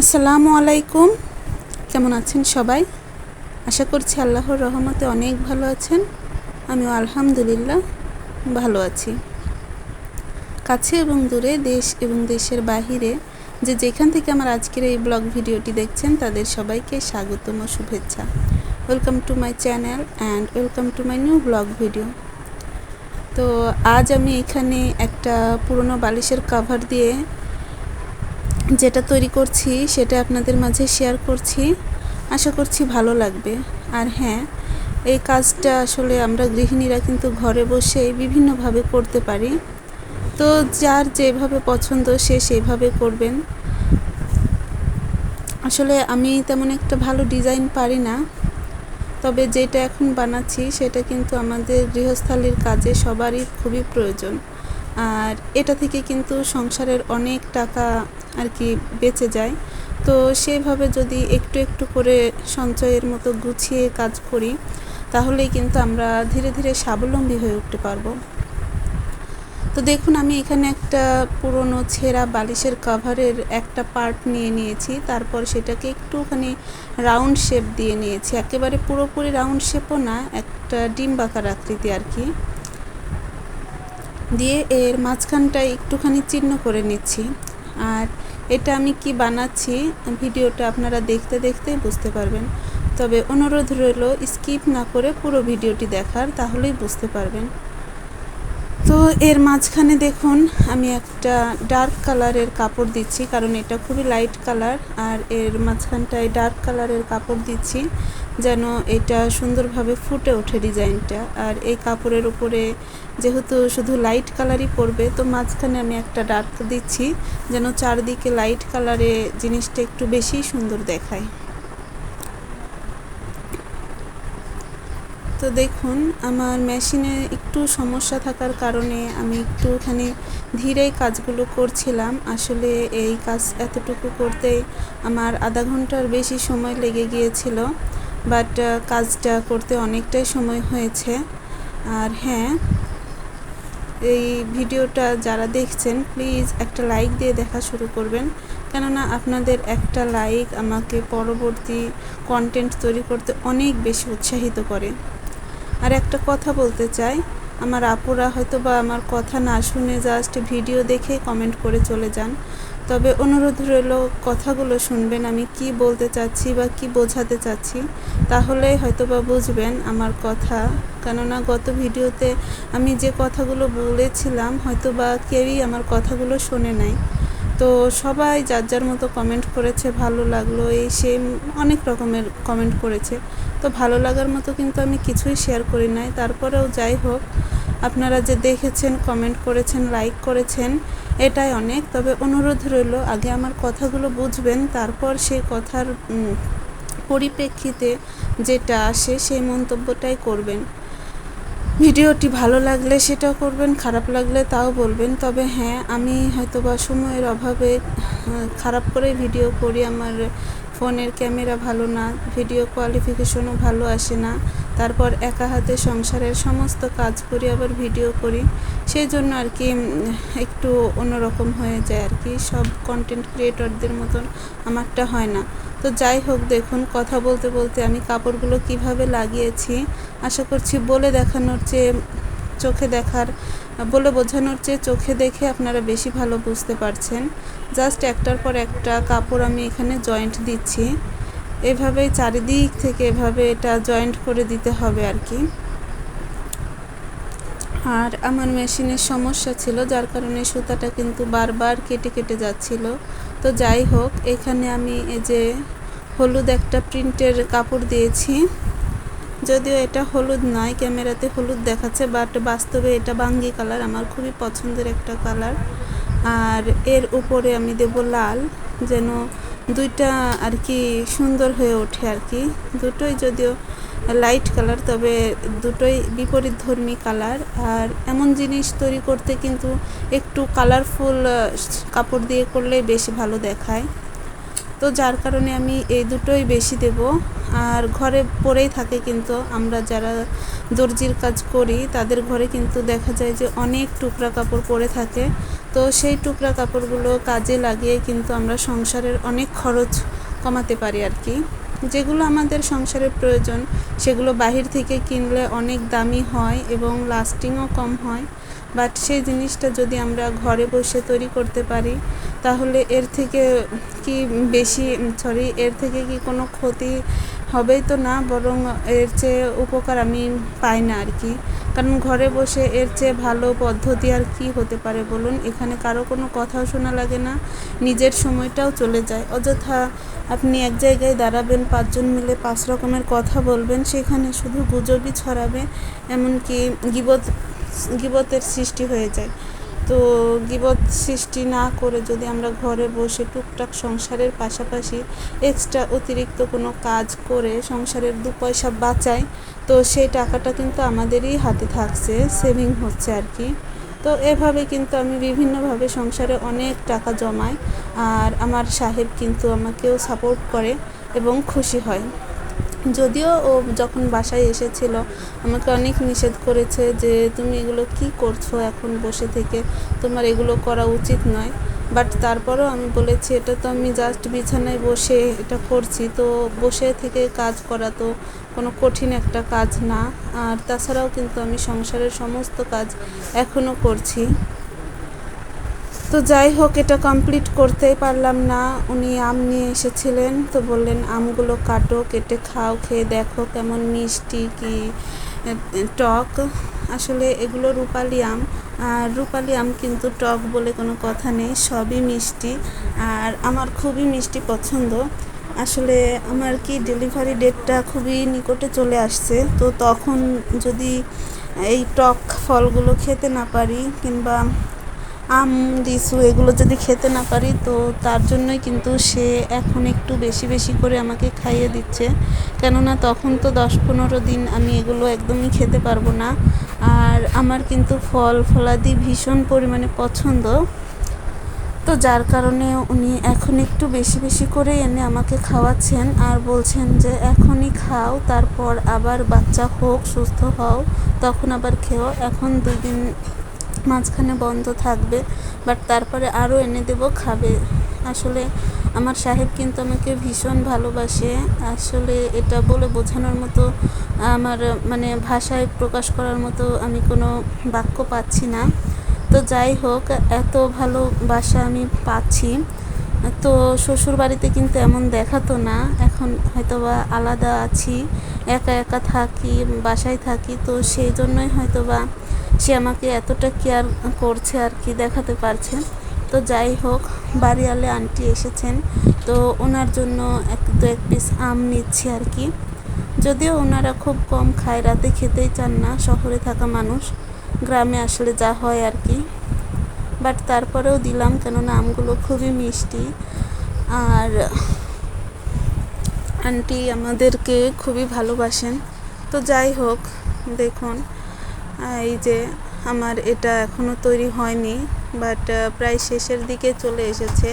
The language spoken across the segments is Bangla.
আসসালামু আলাইকুম। কেমন আছেন সবাই? আশা করছি আল্লাহর রহমতে অনেক ভালো আছেন। আমিও আলহামদুলিল্লাহ ভালো আছি। কাছে এবং দূরে, দেশ এবং দেশের বাহিরে যে যেখান থেকে আমার আজকের এই ব্লগ ভিডিওটি দেখছেন তাদের সবাইকে স্বাগতম ও শুভেচ্ছা। Welcome to my channel and welcome to my new blog video. তো আজ আমি এখানে একটা পুরনো বালিশের কভার দিয়ে যেটা তৈরি করছি সেটা আপনাদের মাঝে শেয়ার করছি। আশা করছি ভালো লাগবে। আর হ্যাঁ, এই কাজটা আসলে আমরা গৃহিণীরা কিন্তু ঘরে বসেই বিভিন্নভাবে করতে পারি। তো যার যেভাবে পছন্দ সে সেইভাবে করবেন। আসলে আমি তেমন একটা ভালো ডিজাইন পারি না, তবে যেটা এখন বানাচ্ছি সেটা কিন্তু আমাদের গৃহস্থালির কাজে সবারই খুবই প্রয়োজন। আর এটা থেকে কিন্তু সংসারের অনেক টাকা আর কি বেঁচে যায়। তো সেইভাবে যদি একটু একটু করে সঞ্চয়ের মতো গুছিয়ে কাজ করি তাহলেই কিন্তু আমরা ধীরে ধীরে স্বাবলম্বী হয়ে উঠতে পারবো। তো দেখুন, আমি এখানে একটা পুরনো ছেঁড়া বালিশের কভারের একটা পার্ট নিয়ে নিয়েছি। তারপর সেটাকে একটুখানি রাউন্ড শেপ দিয়ে নিয়েছি। একেবারে পুরোপুরি রাউন্ড শেপও না, একটা ডিম্বাকার আকৃতি আর কি দিয়ে এর মাঝখানটা একটুখানি চিহ্ন করে নিচ্ছি। আর এটা আমি কি বানাচ্ছি ভিডিওটা আপনারা দেখতে দেখতেই বুঝতে পারবেন। তবে অনুরোধ রইল স্কিপ না করে পুরো ভিডিওটি দেখার, তাহলেই বুঝতে পারবেন। তো এর মাঝখানে দেখুন আমি একটা ডার্ক কালারের কাপড় দিচ্ছি, কারণ এটা খুবই লাইট কালার। আর এর মাঝখানটায় ডার্ক কালারের কাপড় দিচ্ছি যেন এটা সুন্দরভাবে ফুটে ওঠে ডিজাইনটা। আর এই কাপড়ের উপরে যেহেতু শুধু লাইট কালারই পড়বে, তো মাঝখানে আমি একটা ডার্ক দিচ্ছি যেন চারদিকে লাইট কালারে জিনিসটা একটু বেশি সুন্দর দেখায়। তো দেখুন, আমার মেশিনে একটু সমস্যা থাকার কারণে আমি একটুখানি ধীরেই কাজগুলো করছিলাম। আসলে এই কাজ এতটুকু করতে আমার আধা ঘন্টার বেশি সময় লেগে গিয়েছিল, বাট কাজটা করতে অনেকটাই সময় হয়েছে। আর হ্যাঁ, এই ভিডিওটা যারা দেখছেন প্লিজ একটা লাইক দিয়ে দেখা শুরু করবেন, কেননা আপনাদের একটা লাইক আমাকে পরবর্তী কন্টেন্ট তৈরি করতে অনেক বেশি উৎসাহিত করে। আর একটা কথা বলতে চাই, আমার আপুরা হয়তো বা আমার কথা না শুনে জাস্ট ভিডিও দেখে কমেন্ট করে চলে যান। তবে অনুরোধ রইল কথাগুলো শুনবেন, আমি কি বলতে চাচ্ছি বা কি বোঝাতে চাচ্ছি, তাহলেই হয়তো বা বুঝবেন আমার কথা। কেননা গত ভিডিওতে আমি যে কথাগুলো বলেছিলাম হয়তো বা কেউই আমার কথাগুলো শোনে নাই। তো সবাই যার যার মতো কমেন্ট করেছে, ভালো লাগলো এই সে অনেক রকমের কমেন্ট করেছে। তো ভালো লাগার মতো কিন্তু আমি কিছুই শেয়ার করি নাই। তারপরেও যাই হোক, আপনারা যে দেখেছেন, কমেন্ট করেছেন, লাইক করেছেন, এটাই অনেক। তবে অনুরোধ রইল আগে আমার কথাগুলো বুঝবেন, তারপর সেই কথার পরিপ্রেক্ষিতে যেটা আসে সেই মন্তব্যটাই করবেন। ভিডিওটি ভালো লাগলে সেটাও করবেন, খারাপ লাগলে তাও বলবেন। তবে হ্যাঁ, আমি হয়তো বা সময়ের অভাবে খারাপ করে ভিডিও করি। আমার ফোনের ক্যামেরা ভালো না, ভিডিও কোয়ালিফিকেশনও ভালো আসে না। তারপর একা হাতে সংসারের সমস্ত কাজ করি, আবার ভিডিও করি, সেই জন্য আর কি একটু অন্যরকম হয়ে যায় আর কি। সব কন্টেন্ট ক্রিয়েটরদের মতন আমারটা হয় না। তো যাই হোক, দেখুন কথা বলতে বলতে আমি কাপড়গুলো কিভাবে লাগিয়েছি আশা করছি বলে দেখানোর চেয়ে চোখে দেখার, বলে বোঝানোর চেয়ে চোখে দেখে আপনারা বেশি ভালো বুঝতে পারছেন। জাস্ট একটার পর একটা কাপড় আমি এখানে জয়েন্ট দিচ্ছি, এভাবেই চারিদিক থেকে এভাবে এটা জয়েন্ট করে দিতে হবে আর কি। আর আমার মেশিনের সমস্যা ছিল, যার কারণে সুতাটা কিন্তু বারবার কেটে কেটে যাচ্ছিল। তো যাই হোক, এখানে আমি এই যে হলুদ একটা প্রিন্টের কাপড় দিয়েছি। যদিও এটা হলুদ নয়, ক্যামেরাতে হলুদ দেখাচ্ছে, বাট বাস্তবে এটা বাঙ্গি কালার, আমার খুবই পছন্দের একটা কালার। আর এর উপরে আমি দেব লাল, যেন দুইটা আর কি সুন্দর হয়ে ওঠে আর কি। দুটোই যদিও লাইট কালার, তবে দুটোই বিপরীতধর্মী কালার। আর এমন জিনিস তৈরি করতে কিন্তু একটু কালারফুল কাপড় দিয়ে করলে বেশি ভালো দেখায়। তো যার কারণে আমি এই দুটোই বেশি দেব। আর ঘরে পরেই থাকে, কিন্তু আমরা যারা দর্জির কাজ করি তাদের ঘরে কিন্তু দেখা যায় যে অনেক টুকরা কাপড় পরে থাকে। তো সেই টুকরা কাপড়গুলো কাজে লাগিয়ে কিন্তু আমরা সংসারের অনেক খরচ কমাতে পারি আর কি। যেগুলো আমাদের সংসারের প্রয়োজন সেগুলো বাহির থেকে কিনলে অনেক দামি হয় এবং লাস্টিংও কম হয়, বাট সেই জিনিসটা যদি আমরা ঘরে বসে তৈরি করতে পারি তাহলে এর থেকে এর থেকে কি কোনো ক্ষতি হবেই তো না, বরং এর চেয়ে উপকার আমি পাই না আর কি। কারণ ঘরে বসে এর চেয়ে ভালো পদ্ধতি আর কি হতে পারে বলুন। এখানে কারো কোনো কথাও শোনা লাগে না, নিজের সময়টাও চলে যায়। অযথা আপনি এক জায়গায় দাঁড়াবেন, 5 জন মিলে 5 রকমের কথা বলবেন, সেখানে শুধু গুজবই ছড়াবে, এমনকি গীবতের সৃষ্টি হয়ে যায়। তো গীবত সৃষ্টি না করে যদি আমরা ঘরে বসে টুকটাক সংসারের পাশাপাশি এক্সট্রা অতিরিক্ত কোনো কাজ করে সংসারের 2 পয়সা বাঁচাই, তো সেই টাকাটা কিন্তু আমাদেরই হাতে থাকছে, সেভিং হচ্ছে আর কি। তো এভাবে কিন্তু আমি বিভিন্নভাবে সংসারে অনেক টাকা জমাই, আর আমার সাহেব কিন্তু আমাকেও সাপোর্ট করে এবং খুশি হয়। যদিও ও যখন বাসায় এসেছিল আমাকে অনেক নিষেধ করেছে যে তুমি এগুলো কি করছো এখন বসে থেকে, তোমার এগুলো করা উচিত নয়। বাট তারপরেও আমি বলেছি এটা তো আমি জাস্ট বিছানায় বসে এটা করছি, তো বসে থেকে কাজ করা তো কোনো কঠিন একটা কাজ না। আর তাছাড়াও কিন্তু আমি সংসারের সমস্ত কাজ এখনও করছি। তো যাই হোক, এটা কমপ্লিট করতেই পারলাম না। উনি আম নিয়ে এসেছিলেন, তো বললেন আমগুলো কাটো, কেটে খাও, খেয়ে দেখো কেমন মিষ্টি কি টক। আসলে এগুলো রূপালি আম, আর রূপালি আম কিন্তু টক বলে কোনো কথা নেই, সবই মিষ্টি। আর আমার খুবই মিষ্টি পছন্দ। আসলে আমার কি ডেলিভারি ডেটটা খুবই নিকটে চলে আসছে, তো তখন যদি এই টক ফলগুলো খেতে না পারি কিংবা আম লিচু এগুলো যদি খেতে না পারি, তো তার জন্যই কিন্তু সে এখন একটু বেশি বেশি করে আমাকে খাইয়ে দিচ্ছে। কেননা তখন তো 10-15 দিন আমি এগুলো একদমই খেতে পারবো না। আর আমার কিন্তু ফলাদি ভীষণ পরিমাণে পছন্দ, তো যার কারণে উনি এখন একটু বেশি বেশি করে এনে আমাকে খাওয়াচ্ছেন আর বলছেন যে এখনই খাও, তারপর আবার বাচ্চা হোক, সুস্থ হও, তখন আবার খেও। এখন 2 দিন মাঝখানে বন্ধ থাকবে, বাট তারপরে আরও এনে দেবো, খাবে। আসলে আমার সাহেব কিন্তু আমাকে ভীষণ ভালোবাসে। আসলে এটা বলে বোঝানোর মতো আমার ভাষায় প্রকাশ করার মতো আমি কোনো বাক্য পাচ্ছি না। তো যাই হোক, এত ভালোবাসা আমি পাচ্ছি। তো শ্বশুর বাড়িতে কিন্তু এমন দেখাতো না, এখন হয়তোবা আলাদা আছি, একা একা থাকি, বাসায় থাকি, তো সেই জন্যই হয়তোবা সে আমাকে এতটা কেয়ার করছে আর কি, দেখাতে পারছে। তো যাই হোক, বাড়িওয়ালে আন্টি এসেছেন, তো ওনার জন্য এক পিস আম নিচ্ছি আর কি। যদিও ওনারা খুব কম খায়, রাতে খেতেই চান না, শহরে থাকা মানুষ, গ্রামে আসলে যা হয় আর কি। বাট তারপরেও দিলাম, কেননা আমগুলো খুবই মিষ্টি আর আন্টি আমাদেরকে খুবই ভালোবাসেন। তো যাই হোক, দেখুন এই যে আমার এটা এখনও তৈরি হয়নি, বাট প্রায় শেষের দিকে চলে এসেছে।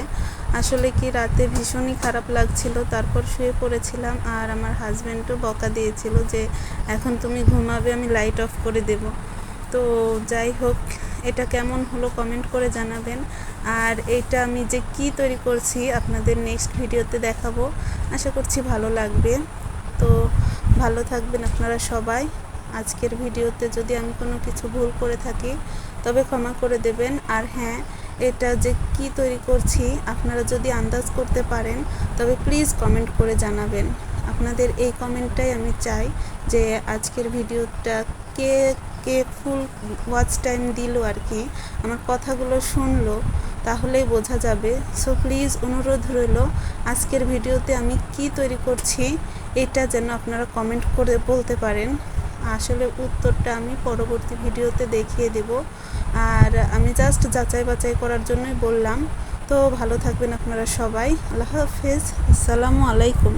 আসলে কি রাতে ভীষণই খারাপ লাগছিল, তারপর শুয়ে পড়েছিলাম, আর আমার হাজব্যান্ডও বকা দিয়েছিল যে এখন তুমি ঘুমাবে, আমি লাইট অফ করে দেব। তো যাই হোক, এটা কেমন হলো কমেন্ট করে জানাবেন। আর এটা আমি যে কি তৈরি করছি আপনাদের নেক্সট ভিডিওতে দেখাবো, আশা করছি ভালো লাগবে। তো ভালো থাকবেন আপনারা সবাই। আজকের ভিডিওতে যদি আমি কোনো কিছু ভুল করে থাকি তবে ক্ষমা করে দেবেন। আর হ্যাঁ, এটা যে কি তৈরি করছি আপনারা যদি আন্দাজ করতে পারেন তবে প্লিজ কমেন্ট করে জানাবেন। আপনাদের এই কমেন্টটাই আমি চাই, যে আজকের ভিডিওটা কে কে ফুল ওয়াচ টাইম দিল আর কি, আমার কথাগুলো শুনলো, তাহলেই বোঝা যাবে। সো প্লিজ অনুরোধ রইল, আজকের ভিডিওতে আমি কি তৈরি করছি এটা যেন আপনারা কমেন্ট করে বলতে পারেন। আসলে উত্তরটা আমি পরবর্তী ভিডিওতে দেখিয়ে দেব, আর আমি জাস্ট যাচাই বাছাই করার জন্যই বললাম। তো ভালো থাকবেন আপনারা সবাই। আল্লাহ হাফেজ, আসসালামু আলাইকুম।